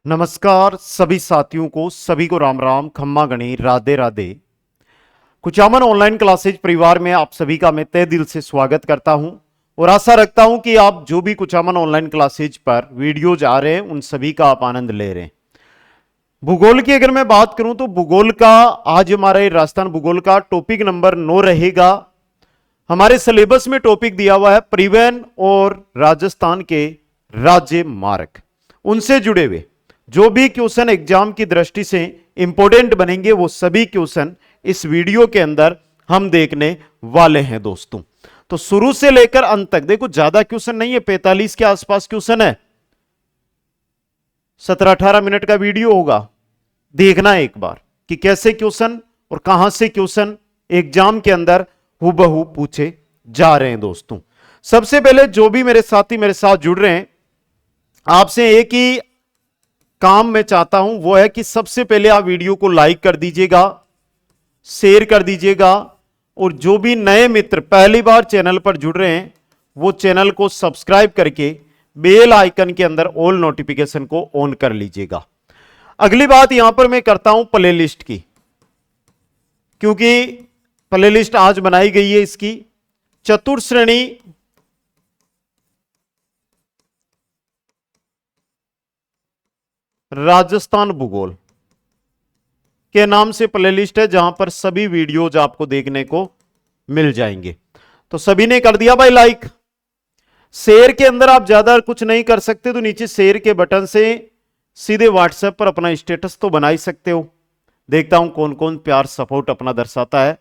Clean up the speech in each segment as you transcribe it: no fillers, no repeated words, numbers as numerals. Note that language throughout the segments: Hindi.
नमस्कार सभी साथियों को, सभी को राम राम, खम्मा गणी, राधे राधे। कुचामन ऑनलाइन क्लासेज परिवार में आप सभी का मैं तहे दिल से स्वागत करता हूं और आशा रखता हूं कि आप जो भी कुचामन ऑनलाइन क्लासेज पर वीडियोज आ रहे हैं उन सभी का आप आनंद ले रहे हैं। भूगोल की अगर मैं बात करूं तो भूगोल का आज हमारे राजस्थान भूगोल का टॉपिक नंबर 9 रहेगा। हमारे सिलेबस में टॉपिक दिया हुआ है परिवहन और राजस्थान के राज्य मार्ग। उनसे जुड़े हुए जो भी क्वेश्चन एग्जाम की दृष्टि से इंपॉर्टेंट बनेंगे वो सभी क्वेश्चन इस वीडियो के अंदर हम देखने वाले हैं दोस्तों। तो शुरू से लेकर अंत तक देखो, ज्यादा क्वेश्चन नहीं है, 45 के आसपास क्वेश्चन है, 17-18 मिनट का वीडियो होगा। देखना एक बार कि कैसे क्वेश्चन और कहां से क्वेश्चन एग्जाम के अंदर हूबहू पूछे जा रहे हैं दोस्तों। सबसे पहले जो भी मेरे साथी मेरे साथ जुड़ रहे हैं, आपसे एक ही काम मैं चाहता हूं, वो है कि सबसे पहले आप वीडियो को लाइक कर दीजिएगा, शेयर कर दीजिएगा और जो भी नए मित्र पहली बार चैनल पर जुड़ रहे हैं वो चैनल को सब्सक्राइब करके बेल आइकन के अंदर ऑल नोटिफिकेशन को ऑन कर लीजिएगा। अगली बात यहां पर मैं करता हूं प्लेलिस्ट की, क्योंकि प्लेलिस्ट आज बनाई गई है इसकी चतुर्श्रेणी राजस्थान भूगोल के नाम से प्लेलिस्ट है, जहां पर सभी वीडियोज आपको देखने को मिल जाएंगे। तो सभी ने कर दिया भाई लाइक। शेयर के अंदर आप ज्यादा कुछ नहीं कर सकते तो नीचे शेयर के बटन से सीधे व्हाट्सएप पर अपना स्टेटस तो बना ही सकते हो। देखता हूं कौन कौन प्यार सपोर्ट अपना दर्शाता है।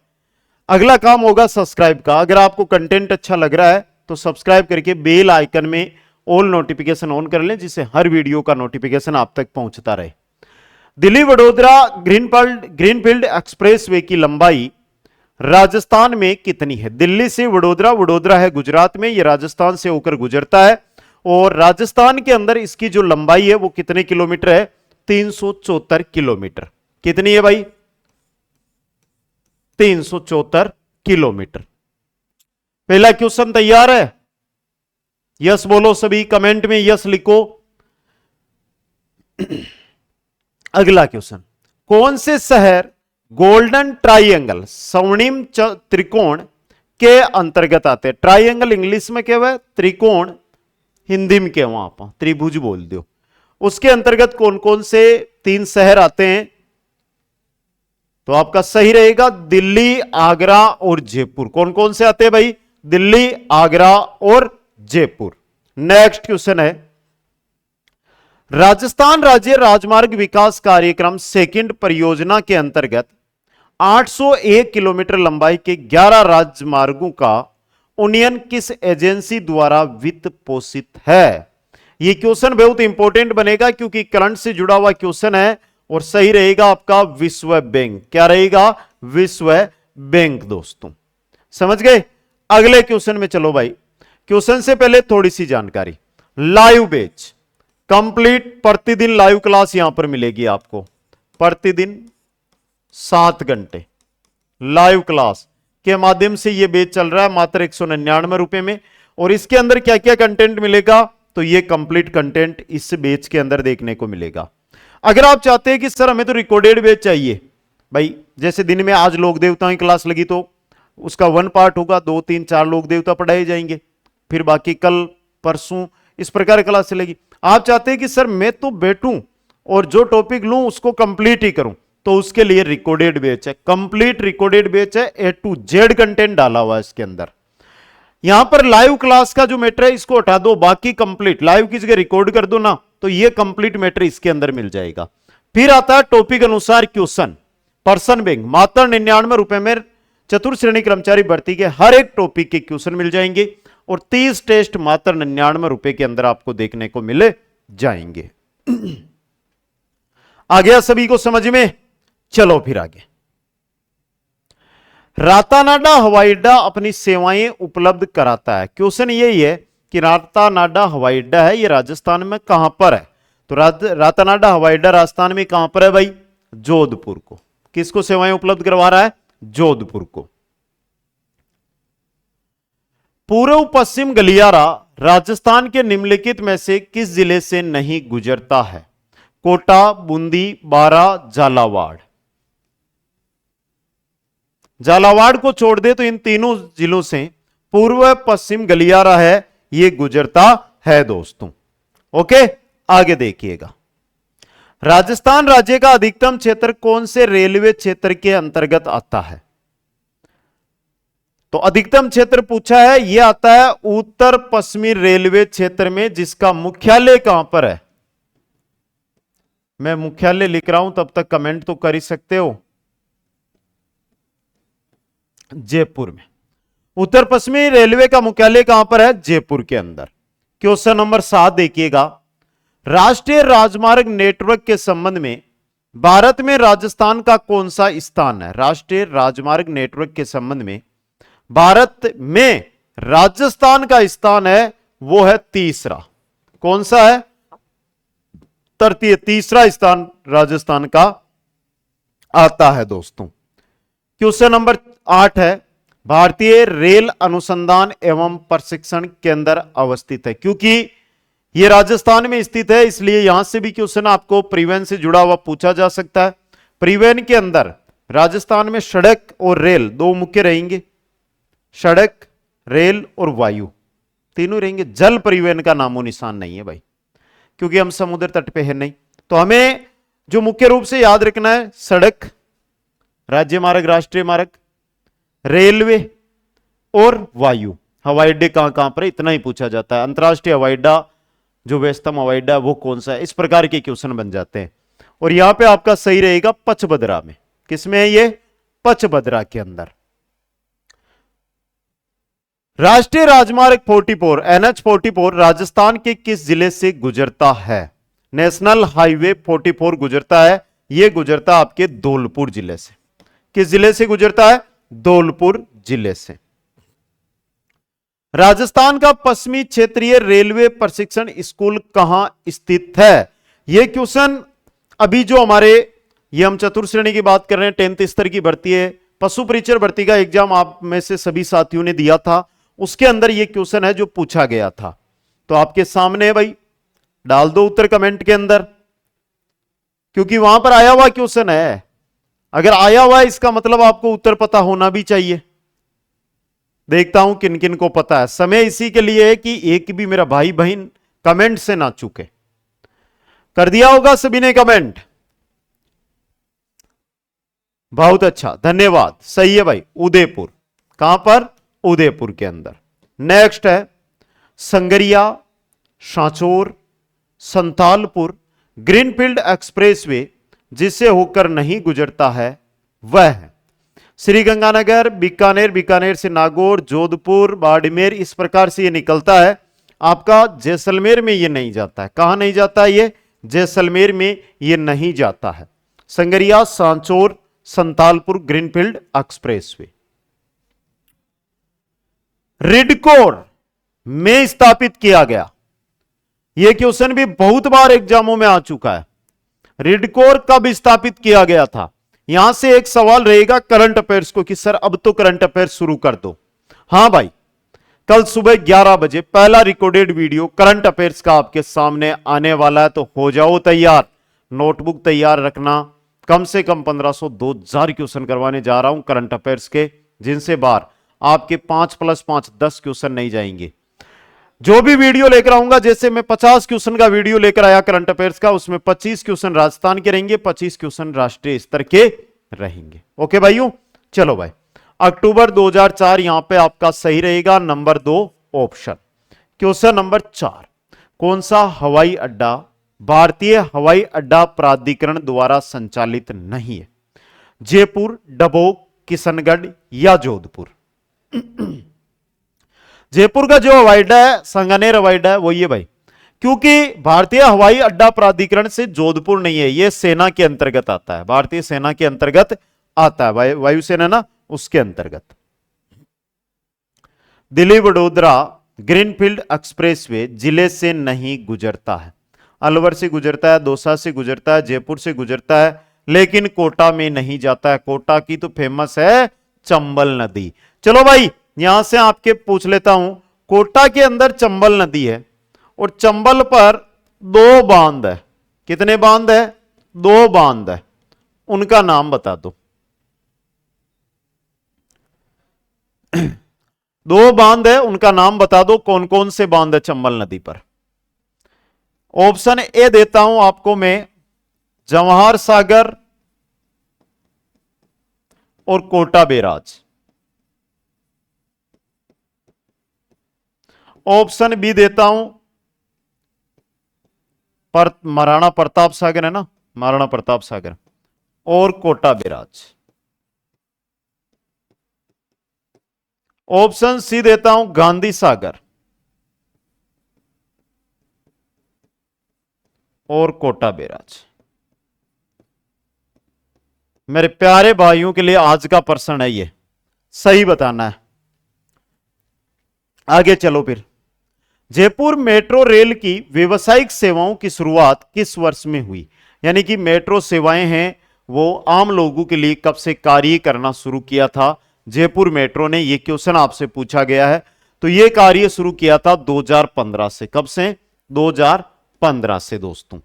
अगला काम होगा सब्सक्राइब का। अगर आपको कंटेंट अच्छा लग रहा है तो सब्सक्राइब करके बेल आइकन में ऑल नोटिफिकेशन ऑन कर लें, जिससे हर वीडियो का नोटिफिकेशन आप तक पहुंचता रहे। दिल्ली वडोदरा ग्रीनफील्ड एक्सप्रेसवे की लंबाई राजस्थान में कितनी है? दिल्ली से वडोदरा, वडोदरा है गुजरात में, यह राजस्थान से होकर गुजरता है और राजस्थान के अंदर इसकी जो लंबाई है वो कितने किलोमीटर है? 374 किलोमीटर। कितनी है भाई? 374 किलोमीटर। पहला क्वेश्चन तैयार है? यस बोलो सभी, कमेंट में यस लिखो। अगला क्वेश्चन, कौन से शहर गोल्डन ट्राइंगल स्वर्णिम त्रिकोण के अंतर्गत आते हैं? ट्राइंगल इंग्लिश में क्या है? त्रिकोण हिंदी में क्या, वहां आप त्रिभुज बोल दो। उसके अंतर्गत कौन कौन से 3 शहर आते हैं? तो आपका सही रहेगा दिल्ली, आगरा और जयपुर। कौन कौन से आते हैं भाई? दिल्ली, आगरा और जयपुर। नेक्स्ट क्वेश्चन है, राजस्थान राज्य राजमार्ग विकास कार्यक्रम सेकंड परियोजना के अंतर्गत 801 किलोमीटर लंबाई के 11 राजमार्गों का उन्नयन किस एजेंसी द्वारा वित्त पोषित है? यह क्वेश्चन बहुत इंपॉर्टेंट बनेगा क्योंकि करंट से जुड़ा हुआ क्वेश्चन है और सही रहेगा आपका विश्व बैंक। क्या रहेगा? विश्व बैंक दोस्तों। समझ गए? अगले क्वेश्चन में चलो भाई। क्वेश्चन से पहले थोड़ी सी जानकारी। लाइव बैच कंप्लीट, प्रतिदिन लाइव क्लास यहां पर मिलेगी आपको। प्रतिदिन 7 घंटे लाइव क्लास के माध्यम से यह बैच चल रहा है मात्र 199 रुपए में। और इसके अंदर क्या क्या कंटेंट मिलेगा? तो यह कंप्लीट कंटेंट इस बैच के अंदर देखने को मिलेगा। अगर आप चाहते हैं कि सर हमें तो रिकॉर्डेड बैच चाहिए भाई, जैसे दिन में आज लोक देवताओं की क्लास लगी तो उसका 1 पार्ट होगा, 2 3 4 लोक देवता पढ़ाए जाएंगे, फिर बाकी कल परसों इस प्रकार क्लास चलेगी। आप चाहते हैं कि सर मैं तो बैठूं और जो टॉपिक लूं उसको कंप्लीट ही करूं, तो उसके लिए रिकॉर्डेड बैच है, कंप्लीट रिकॉर्डेड बैच है। A to Z कंटेंट डाला हुआ है इसके अंदर। यहां पर लाइव क्लास का जो मैटर है इसको हटा दो, बाकी कंप्लीट लाइव की जगह रिकॉर्ड कर दो ना, तो ये कंप्लीट मैटर इसके अंदर मिल जाएगा। फिर आता है टॉपिक अनुसार क्वेश्चन। पर्सन बैंक मात्र 99 रुपए में चतुर्श्रेणी कर्मचारी भर्ती के हर एक टॉपिक के क्वेश्चन मिल जाएंगे और 30 टेस्ट मात्र 99 रुपए के अंदर आपको देखने को मिले जाएंगे। आ गया सभी को समझ में? चलो फिर आगे। रातानाडा हवाई अड्डा अपनी सेवाएं उपलब्ध कराता है। क्वेश्चन यही है कि रातानाडा हवाई अड्डा है, यह राजस्थान में कहां पर है? तो रातानाडा हवाई अड्डा राजस्थान में कहां पर है भाई? जोधपुर को। किसको सेवाएं उपलब्ध करवा रहा है? जोधपुर को। पूर्व पश्चिम गलियारा राजस्थान के निम्नलिखित में से किस जिले से नहीं गुजरता है? कोटा, बूंदी, बारा, झालावाड़। झालावाड़ को छोड़ दे तो इन तीनों जिलों से पूर्व पश्चिम गलियारा है, ये गुजरता है दोस्तों। ओके, आगे देखिएगा। राजस्थान राज्य का अधिकतम क्षेत्र कौन से रेलवे क्षेत्र के अंतर्गत आता है? तो अधिकतम क्षेत्र पूछा है, यह आता है उत्तर पश्चिमी रेलवे क्षेत्र में, जिसका मुख्यालय कहां पर है? मैं मुख्यालय लिख रहा हूं, तब तक कमेंट तो कर ही सकते हो। जयपुर में। उत्तर पश्चिमी रेलवे का मुख्यालय कहां पर है? जयपुर के अंदर। क्वेश्चन नंबर 7 देखिएगा। राष्ट्रीय राजमार्ग नेटवर्क के संबंध में भारत में राजस्थान का कौन सा स्थान है? राष्ट्रीय राजमार्ग नेटवर्क के संबंध में भारत में राजस्थान का स्थान है, वो है तीसरा। कौन सा है? तृतीय, तीसरा स्थान राजस्थान का आता है दोस्तों। क्वेश्चन नंबर 8 है, भारतीय रेल अनुसंधान एवं प्रशिक्षण केंद्र अवस्थित है। क्योंकि यह राजस्थान में स्थित है, इसलिए यहां से भी क्वेश्चन आपको परिवहन से जुड़ा हुआ पूछा जा सकता है। परिवहन के अंदर राजस्थान में सड़क और रेल दो मुख्य रहेंगे, सड़क, रेल और वायु तीनों रहेंगे। जल परिवहन का नामो निशान नहीं है भाई, क्योंकि हम समुद्र तट पे है नहीं। तो हमें जो मुख्य रूप से याद रखना है, सड़क, राज्य मार्ग, राष्ट्रीय मार्ग, रेलवे और वायु। हवाई अड्डे कहां कहां पर, इतना ही पूछा जाता है। अंतरराष्ट्रीय हवाई अड्डा, जो व्यस्तम हवाई अड्डा, वो कौन सा है? इस प्रकार के क्वेश्चन बन जाते हैं। और यहां पे आपका सही रहेगा पचबदरा में। किसमें है ये? पचबदरा के अंदर। राष्ट्रीय राजमार्ग 44 NH 44 राजस्थान के किस जिले से गुजरता है? नेशनल हाईवे 44 गुजरता है, यह गुजरता आपके धौलपुर जिले से। किस जिले से गुजरता है? धौलपुर जिले से। राजस्थान का पश्चिमी क्षेत्रीय रेलवे प्रशिक्षण स्कूल कहां स्थित है? यह क्वेश्चन अभी जो हमारे, ये हम चतुर्थ श्रेणी की बात कर रहे हैं, 10th स्तर की भर्ती है, पशु परीक्षण भर्ती का एग्जाम आप में से सभी साथियों ने दिया था, उसके अंदर यह क्वेश्चन है जो पूछा गया था। तो आपके सामने है भाई, डाल दो उत्तर कमेंट के अंदर, क्योंकि वहां पर आया हुआ क्वेश्चन है। अगर आया हुआ है, इसका मतलब आपको उत्तर पता होना भी चाहिए। देखता हूं किन किन को पता है। समय इसी के लिए है कि एक भी मेरा भाई बहन कमेंट से ना चूके। कर दिया होगा सभी ने कमेंट? बहुत अच्छा, धन्यवाद। सही है भाई, उदयपुर। कहां पर? उदयपुर के अंदर। नेक्स्ट है संगरिया, सांचौर, संथालपुर ग्रीनफील्ड एक्सप्रेसवे जिससे होकर नहीं गुजरता है, वह है श्रीगंगानगर, बीकानेर, बीकानेर से नागौर, जोधपुर, बाड़मेर, इस प्रकार से ये निकलता है। आपका जैसलमेर में ये नहीं जाता है। कहां नहीं जाता है ये? जैसलमेर में ये नहीं जाता है। Sangaria, Sanchore, Santhalpur greenfield expressway. रिडकोर में स्थापित किया गया, यह क्वेश्चन भी बहुत बार एग्जामों में आ चुका है। रिडकोर कब स्थापित किया गया था? यहां से एक सवाल रहेगा करंट अफेयर्स को कि सर अब तो करंट अफेयर्स शुरू कर दो। हां भाई, कल सुबह 11 बजे पहला रिकॉर्डेड वीडियो करंट अफेयर्स का आपके सामने आने वाला है, तो हो जाओ तैयार। नोटबुक तैयार रखना। कम से कम 1500 2000 क्वेश्चन करवाने जा रहा हूं करंट अफेयर्स के, जिनसे बार आपके 5+5 10 क्वेश्चन नहीं जाएंगे। जो भी वीडियो लेकर आऊंगा, जैसे मैं 50 क्वेश्चन का वीडियो लेकर आया करंट अफेयर्स का, उसमें 25 क्वेश्चन राजस्थान के रहेंगे, 25 क्वेश्चन राष्ट्रीय स्तर के रहेंगे। ओके भाइयों, चलो भाई, अक्टूबर 2004 यहां पे आपका सही रहेगा नंबर 2 ऑप्शन। क्वेश्चन नंबर 4, कौन सा हवाई अड्डा भारतीय हवाई अड्डा प्राधिकरण द्वारा संचालित नहीं है? जयपुर, डबोक, किशनगढ़ या जोधपुर? जयपुर का जो हवाई अड्डा है, सांगानेर हवाई अड्डा है, वो ये भाई, क्योंकि भारतीय हवाई अड्डा प्राधिकरण से जोधपुर नहीं है, ये सेना के अंतर्गत आता है, भारतीय सेना के अंतर्गत आता है, वायुसेना ना, उसके अंतर्गत। दिल्ली वडोदरा ग्रीनफील्ड एक्सप्रेसवे जिले से नहीं गुजरता है। अलवर से गुजरता है, दौसा से गुजरता है, जयपुर से गुजरता है, लेकिन कोटा में नहीं जाता है। कोटा की तो फेमस है चंबल नदी। चलो भाई, यहां से आपके पूछ लेता हूं, कोटा के अंदर चंबल नदी है और चंबल पर 2 बांध है। कितने बांध है? 2 बांध है, उनका नाम बता दो। 2 बांध है, उनका नाम बता दो, कौन कौन से बांध है चंबल नदी पर। ऑप्शन ए देता हूं आपको मैं, जवाहर सागर और कोटा बैराज। ऑप्शन बी देता हूं, महाराणा प्रताप सागर है ना, महाराणा प्रताप सागर और कोटा बैराज। ऑप्शन सी देता हूं, गांधी सागर और कोटा बैराज। मेरे प्यारे भाइयों के लिए आज का प्रश्न है ये, सही बताना है। आगे चलो फिर। जयपुर मेट्रो रेल की व्यावसायिक सेवाओं की शुरुआत किस वर्ष में हुई? यानी कि मेट्रो सेवाएं हैं वो आम लोगों के लिए कब से कार्य करना शुरू किया था जयपुर मेट्रो ने? ये क्वेश्चन आपसे पूछा गया है। तो ये कार्य शुरू किया था 2015 से। कब से? 2015 से दोस्तों।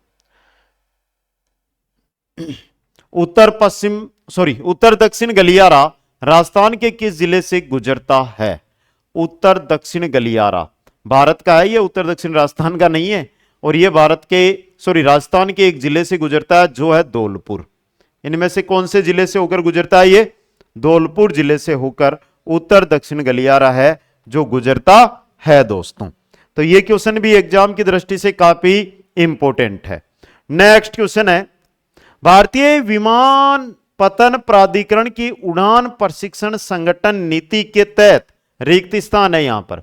उत्तर दक्षिण गलियारा राजस्थान के किस जिले से गुजरता है? उत्तर दक्षिण गलियारा भारत का है, ये उत्तर दक्षिण राजस्थान का नहीं है। और ये राजस्थान के एक जिले से गुजरता है जो है धौलपुर। इनमें से कौन से जिले से होकर गुजरता है? ये धौलपुर जिले से होकर उत्तर दक्षिण गलियारा है जो गुजरता है दोस्तों। तो ये क्वेश्चन भी एग्जाम की दृष्टि से काफी इंपॉर्टेंट है। नेक्स्ट क्वेश्चन है, भारतीय विमानपत्तन प्राधिकरण की उड़ान प्रशिक्षण संगठन नीति के तहत रिक्त स्थान है यहां पर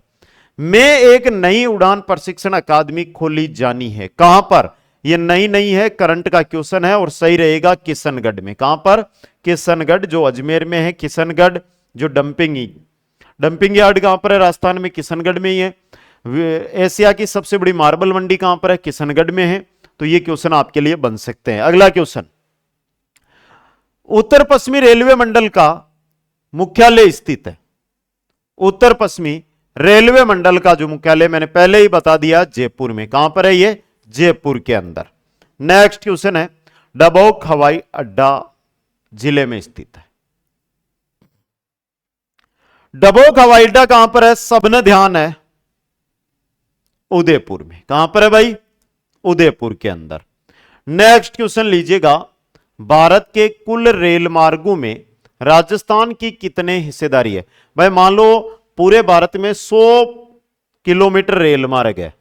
में एक नई उड़ान प्रशिक्षण अकादमी खोली जानी है। कहां पर? यह नई नहीं है, करंट का क्वेश्चन है और सही रहेगा किशनगढ़ में। कहां पर? किशनगढ़, जो अजमेर में है किशनगढ़। जो डंपिंग यार्ड कहां पर है? राजस्थान में किशनगढ़ में ही है। एशिया की सबसे बड़ी मार्बल मंडी कहां पर है? किशनगढ़ में है। तो ये क्वेश्चन आपके लिए बन सकते हैं। अगला क्वेश्चन, उत्तर पश्चिमी रेलवे मंडल का मुख्यालय स्थित है। उत्तर पश्चिमी रेलवे मंडल का जो मुख्यालय मैंने पहले ही बता दिया जयपुर में। कहां पर है ये? जयपुर के अंदर। नेक्स्ट क्वेश्चन है, डबोक हवाई अड्डा जिले में स्थित है। डबोक हवाई अड्डा कहां पर है? सबने ध्यान है, उदयपुर में। कहां पर है भाई? उदयपुर के अंदर। नेक्स्ट क्वेश्चन लीजिएगा, भारत के कुल रेल मार्गों में राजस्थान की कितने हिस्सेदारी है? भाई मान लो पूरे भारत में 100 किलोमीटर रेल मार्ग है,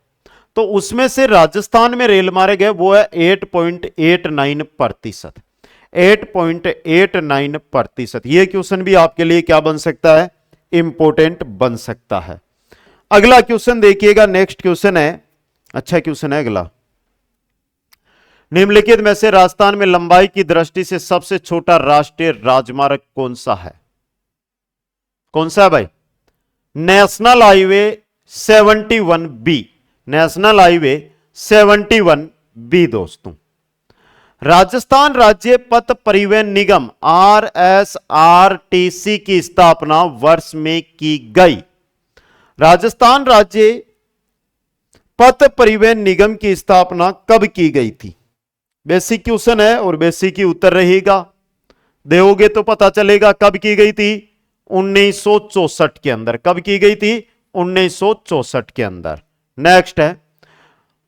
तो उसमें से राजस्थान में रेल मार्ग है वो है 8.89%। 8.89%। यह क्वेश्चन भी आपके लिए क्या बन सकता है? इंपॉर्टेंट बन सकता है। अगला क्वेश्चन देखिएगा, नेक्स्ट क्वेश्चन है, अच्छा क्वेश्चन है अगला। निम्नलिखित में से राजस्थान में लंबाई की दृष्टि से सबसे छोटा राष्ट्रीय राजमार्ग कौन सा है? कौन सा है भाई? National highway 71B। National highway 71B दोस्तों। राजस्थान राज्य पथ परिवहन निगम RSRTC की स्थापना वर्ष में की गई। राजस्थान राज्य पथ परिवहन निगम की स्थापना कब की गई थी? बेसिक क्वेश्चन है और बेसिक ही उत्तर रहेगा, देोगे तो पता चलेगा कब की गई थी। 1964 के अंदर। कब की गई थी? 1964 के अंदर। नेक्स्ट है,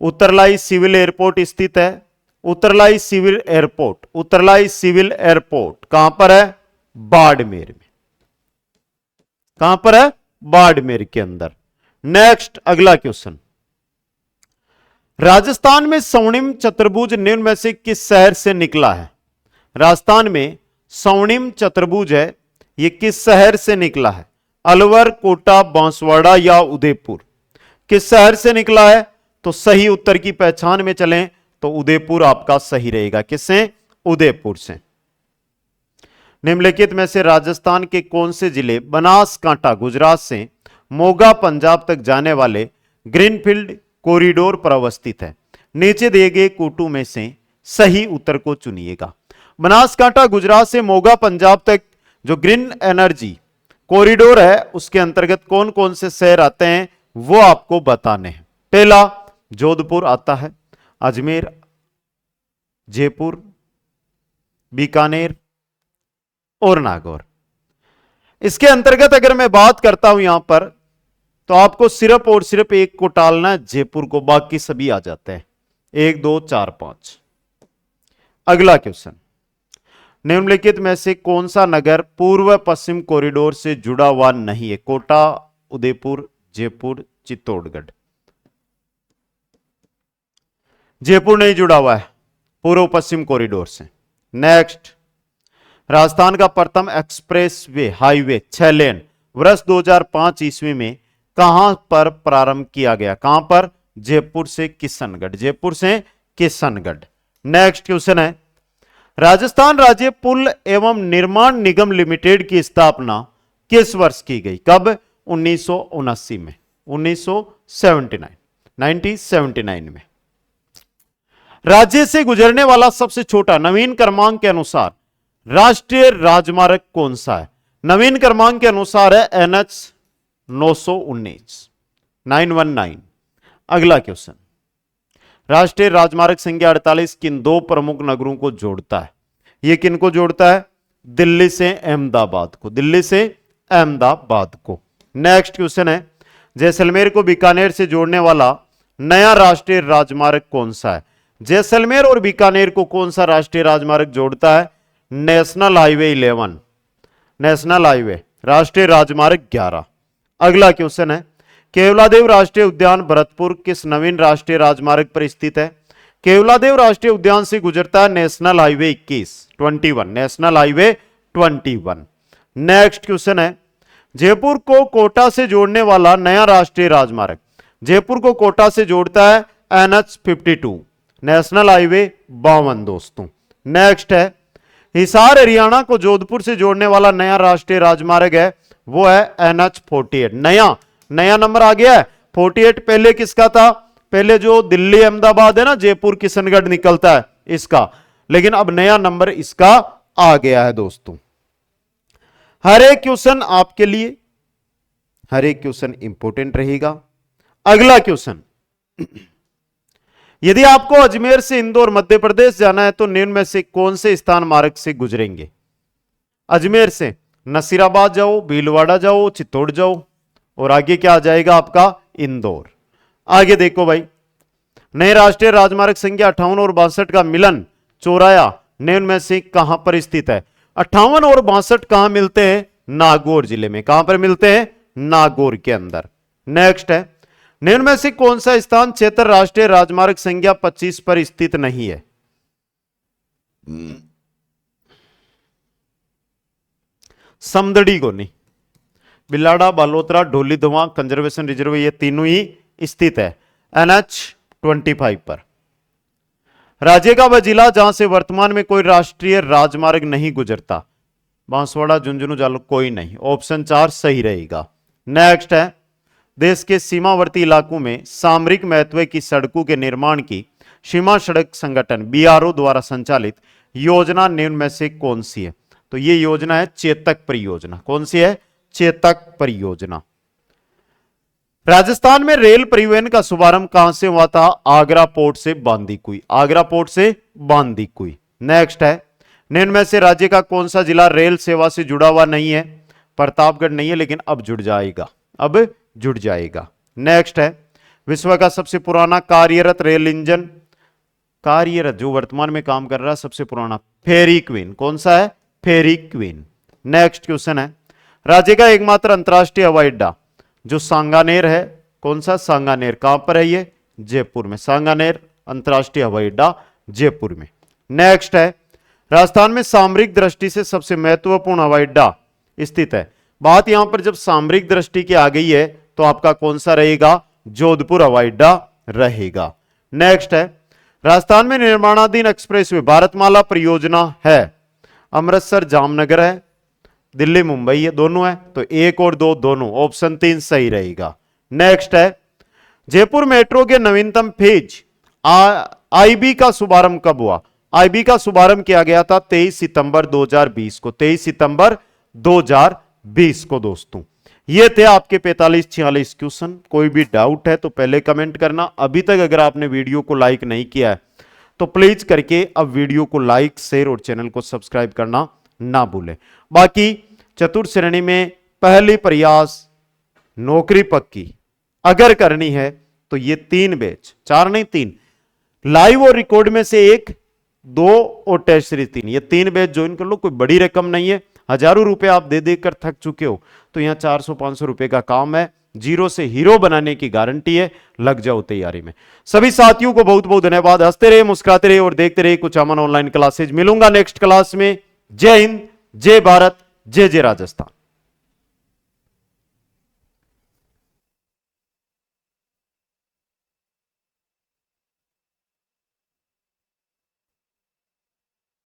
उत्तरलाई सिविल एयरपोर्ट स्थित है। उत्तरलाई सिविल एयरपोर्ट, उत्तरलाई सिविल एयरपोर्ट कहां पर है? बाड़मेर में। कहां पर है? बाड़मेर के अंदर। नेक्स्ट अगला क्वेश्चन, राजस्थान में स्वर्णिम चतुर्भुज निम्न में से किस शहर से निकला है? राजस्थान में स्वर्णिम चतुर्भुज है, यह किस शहर से निकला है? अलवर, कोटा, बांसवाड़ा या उदयपुर? किस शहर से निकला है? तो सही उत्तर की पहचान में चलें तो उदयपुर आपका सही रहेगा। किससे? उदयपुर से। निम्नलिखित में से राजस्थान के कौन से जिले बनासकांठा गुजरात से मोगा पंजाब तक जाने वाले ग्रीनफील्ड कॉरिडोर पर अवस्थित है? नीचे दिए गए कोटों में से सही उत्तर को चुनिएगा। बनासकांठा गुजरात से मोगा पंजाब तक जो ग्रीन एनर्जी कॉरिडोर है उसके अंतर्गत कौन कौन से शहर आते हैं वो आपको बताने हैं। पहला जोधपुर आता है, अजमेर, जयपुर, बीकानेर और नागौर। इसके अंतर्गत अगर मैं बात करता हूं यहां पर, तो आपको सिर्फ और सिर्फ एक को टालना है, जयपुर को, बाकी सभी आ जाते हैं। 1 2 4 5। अगला क्वेश्चन, निम्नलिखित में से कौन सा नगर पूर्व पश्चिम कॉरिडोर से जुड़ा हुआ नहीं है? कोटा, उदयपुर, जयपुर, चित्तौड़गढ़। जयपुर नहीं जुड़ा हुआ है पूर्व पश्चिम कॉरिडोर से। नेक्स्ट, राजस्थान का प्रथम एक्सप्रेस वे हाईवे 6 लेन वर्ष 2005 ईस्वी में कहां पर प्रारंभ किया गया? कहां पर? जयपुर से किशनगढ़, जयपुर से किशनगढ़। नेक्स्ट क्वेश्चन है, राजस्थान राज्य पुल एवं निर्माण निगम लिमिटेड की स्थापना किस वर्ष की गई? कब? 1979 में, 1979 में। राज्य से गुजरने वाला सबसे छोटा नवीन क्रमांक के अनुसार राष्ट्रीय राजमार्ग कौन सा है? नवीन क्रमांक के अनुसार है NH 919। अगला क्वेश्चन, राष्ट्रीय राजमार्ग संख्या 48 किन दो प्रमुख नगरों को जोड़ता है? यह किन को जोड़ता है? दिल्ली से अहमदाबाद को, दिल्ली से अहमदाबाद को। नेक्स्ट क्वेश्चन है, जैसलमेर को बीकानेर से जोड़ने वाला नया राष्ट्रीय राजमार्ग कौन सा है? जैसलमेर और बीकानेर को कौन सा राष्ट्रीय राजमार्ग जोड़ता है? नेशनल हाईवे 11, नेशनल हाईवे राष्ट्रीय राजमार्ग 11। अगला क्वेश्चन है, केवलादेव राष्ट्रीय उद्यान भरतपुर किस नवीन राष्ट्रीय राजमार्ग पर स्थित है? केवलादेव राष्ट्रीय उद्यान से गुजरता है national highway 21, national highway 21। Next question है, जयपुर को कोटा से जोड़ने वाला नया राष्ट्रीय राजमार्ग, जयपुर को कोटा से जोड़ता है NH 52, नेशनल हाईवे 52 दोस्तों। नेक्स्ट है, हिसार हरियाणा को जोधपुर से जोड़ने वाला नया राष्ट्रीय राजमार्ग है, वो है NH 48। नया नंबर आ गया है 48। पहले किसका था? पहले जो दिल्ली अहमदाबाद है ना, जयपुर किशनगढ़ निकलता है इसका, लेकिन अब नया नंबर इसका आ गया है दोस्तों। हर एक क्वेश्चन आपके लिए, हर एक क्वेश्चन इंपॉर्टेंट रहेगा। अगला क्वेश्चन, यदि आपको अजमेर से इंदौर मध्य प्रदेश जाना है तो निम्न में से कौन से स्थान मार्ग से गुजरेंगे? अजमेर से नसीराबाद जाओ, भीलवाड़ा जाओ, चित्तौड़ जाओ, और आगे क्या आ जाएगा आपका? इंदौर। आगे देखो भाई, नए राष्ट्रीय राजमार्ग संख्या 58 और 62 का मिलन चौराया निम्न में से कहां पर स्थित है? 58 और 62 कहां मिलते हैं? नागौर जिले में। कहां पर मिलते हैं? नागौर के अंदर। नेक्स्ट है, निम्न में से कौन सा स्थान क्षेत्र राष्ट्रीय राजमार्ग संख्या 25 पर स्थित नहीं है? समदड़ी गोनी, बिलाड़ा, बालोतरा, ढोली धुआं, कंजर्वेशन रिजर्व, ये तीनों ही स्थित है NH 25 पर। राज्य का वह जिला जहां से वर्तमान में कोई राष्ट्रीय राजमार्ग नहीं गुजरता? बांसवाड़ा, झुंझुनू, जालौर, कोई नहीं। ऑप्शन 4 सही रहेगा। नेक्स्ट है, देश के सीमावर्ती इलाकों में सामरिक महत्व की सड़कों के निर्माण की सीमा सड़क संगठन BRO द्वारा संचालित योजना निम्न में से कौन सी है? तो ये योजना है चेतक परियोजना। कौन सी है? चेतक परियोजना। राजस्थान में रेल परिवहन का शुभारंभ कहां से हुआ था? आगरा पोर्ट से बांदीकुई, आगरा पोर्ट से बांदीकुई। नेक्स्ट है, निम्न में से राज्य का कौन सा जिला रेल सेवा से जुड़ा हुआ नहीं है? प्रतापगढ़ नहीं है, लेकिन अब जुड़ जाएगा, अब जुड़ जाएगा। नेक्स्ट है, विश्व का सबसे पुराना कार्यरत रेल इंजन, कार्यरत जो वर्तमान में काम कर रहा है सबसे पुराना, फेरी क्वीन। कौन सा है? फेरी क्वीन। नेक्स्ट क्वेश्चन है, राज्य का एकमात्र अंतरराष्ट्रीय हवाई अड्डा जो सांगानेर है, कौन सा? सांगानेर। कहां पर है ये? जयपुर में। सांगानेर अंतरराष्ट्रीय हवाई अड्डा जयपुर में। नेक्स्ट है, राजस्थान में सामरिक दृष्टि से सबसे महत्वपूर्ण हवाई अड्डा स्थित है। बात यहां पर जब सामरिक दृष्टि की आ गई है तो आपका कौन सा रहेगा? जोधपुर हवाई अड्डा रहेगा। नेक्स्ट है, राजस्थान में निर्माणाधीन एक्सप्रेसवे भारतमाला परियोजना है, अमृतसर जामनगर है, दिल्ली मुंबई है, दोनों है, तो 1 और 2 दोनों। ऑप्शन 3 सही रहेगा। नेक्स्ट है, जयपुर मेट्रो के नवीनतम फेज IB का शुभारंभ कब हुआ? IB का शुभारंभ किया गया था 23 सितंबर 2020 को, 23 सितंबर 2020 को दोस्तों। ये थे आपके 45-46 क्वेश्चन। कोई भी डाउट है तो पहले कमेंट करना। अभी तक अगर आपने वीडियो को लाइक नहीं किया है तो प्लीज करके अब वीडियो को लाइक, शेयर और चैनल को सब्सक्राइब करना ना भूलें। बाकी चतुर्थ श्रेणी में पहली प्रयास नौकरी पक्की अगर करनी है तो ये 3 बैच, 4 नहीं 3, लाइव और रिकॉर्ड में से 1, 2 और टेस्ट सीरीज 3, ये 3 बैच ज्वाइन कर लो। कोई बड़ी रकम नहीं है, हजारों रुपए आप दे देकर थक चुके हो, तो यहां 400-500 रुपए का काम है, जीरो से हीरो बनाने की गारंटी है। लग जाओ तैयारी में। सभी साथियों को बहुत बहुत धन्यवाद। हंसते रहे, मुस्कुराते रहे और देखते रहे कुछ अमन ऑनलाइन क्लासेज। मिलूंगा नेक्स्ट क्लास में। जय हिंद, जय भारत, जय जय राजस्थान।